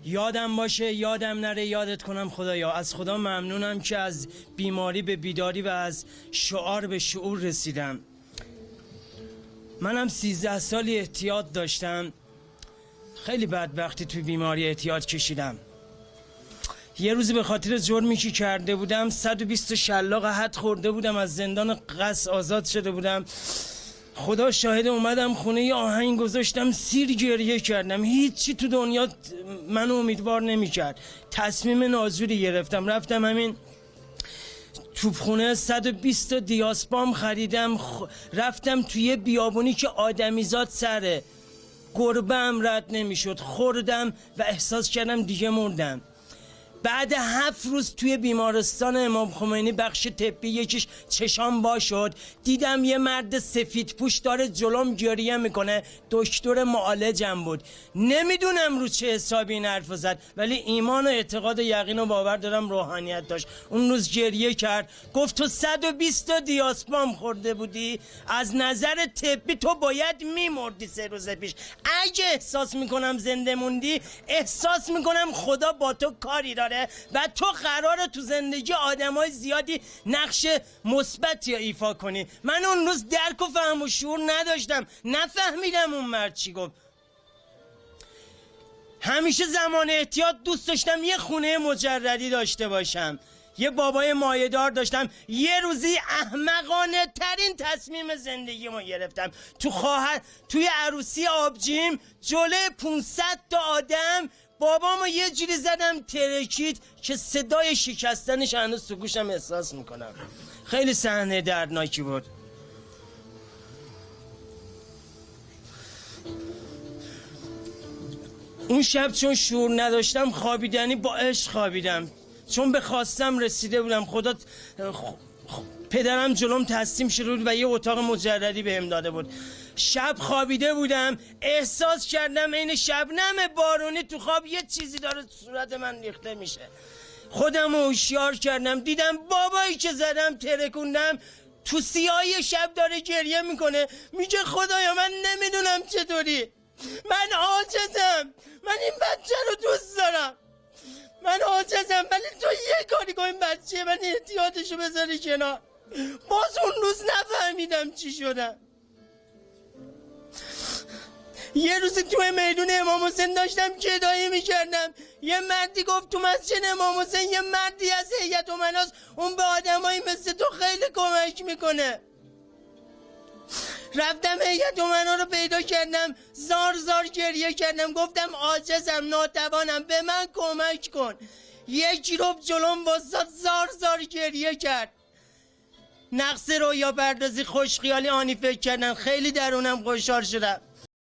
یادم باشه یادم نره یادت کنم خدایا. از خدا ممنونم که از بیماری به بیداری و از شعار به شعور رسیدم. منم 13 سالی احتیاط داشتم، خیلی بدبختی توی بیماری احتیاط کشیدم. یه روزی به خاطر جرمی که کرده بودم 120 شلاق حد خورده بودم، از زندان قصر آزاد شده بودم. خدا شاهد، اومدم خونه یه آهنگ گذاشتم، سیر گریه کردم. هیچی تو دنیا منو امیدوار نمی‌کرد. تصمیم نازوری گرفتم، رفتم همین توپخونه 120 دیاسپام خریدم، رفتم توی بیابونی که آدمیزاد سره، گربه‌ام رد نمیشد، خوردم و احساس کردم دیگه مردم. بعد 7 روز توی بیمارستان امام خمینی بخش طبی یکیش چشام وا شد، دیدم یه مرد سفید پوش داره جلوم گریه میکنه. دکتر معالجم بود. نمیدونم رو چه حسابی این حرف زد، ولی ایمان و اعتقاد و یقین و باور دارم روحانیت داشت. اون روز گریه کرد، گفت تو 120 دیاسپام خورده بودی، از نظر طبی تو باید میمردی 3 روز پیش. اگه احساس میکنم زنده موندی، احساس میکنم خدا با تو کاری داره و تو قراره تو زندگی آدمای زیادی نقش مثبتی ایفا کنی. من اون روز درک و فهم و شعور نداشتم، نفهمیدم اون مرد چی گفت. همیشه زمان احتیاط دوست داشتم یه خونه مجردی داشته باشم، یه بابای مایه‌دار داشتم. یه روزی احمقانه ترین تصمیم زندگیمو گرفتم. توی عروسی آبجیم جلوی 500 تا آدم بابامو یه جوری زدم ترکید که صدای شکستنش هنوز تو گوشم احساس میکنم. خیلی صحنه دردناکی بود. اون شب چون شعور نداشتم خوابیدنی با عشق خوابیدم، چون به خواستم رسیده بودم. خدا پدرم جلوم تسلیم شده بود و یه اتاق مجردی بهم داده بود. شب خوابیده بودم، احساس کردم این شبنم بارونی تو خواب یه چیزی داره تو صورت من ریخته میشه. خودم رو هوشیار کردم، دیدم بابایی که زدم ترکوندم تو سیاهی شب داره گریه میکنه، میگه خدایا من نمیدونم چطوری، من عاجزم، من این بچه رو دوست دارم، من عاجزم، ولی تو یه کاری کن این بچه من احتیاطشو بذاری کنار. باز اون روز نفهمیدم چی شدم. یه روز توی میدون امام حسین داشتم گدایی میکردم، یه مردی گفت تو مسجد امام حسین یه مردی از هیئت امناست، اون به آدمایی مثل تو خیلی کمک میکنه. رفتم هیئت امنا رو پیدا کردم، زار زار گریه کردم، گفتم عاجزم، ناتوانم، به من کمک کن. یک ربع جلوم واساد، زار زار گریه کرد. نقص رویا پردازی، خوش خیالی، آنی فکر کردن. خیلی درونم خوشحال شدم.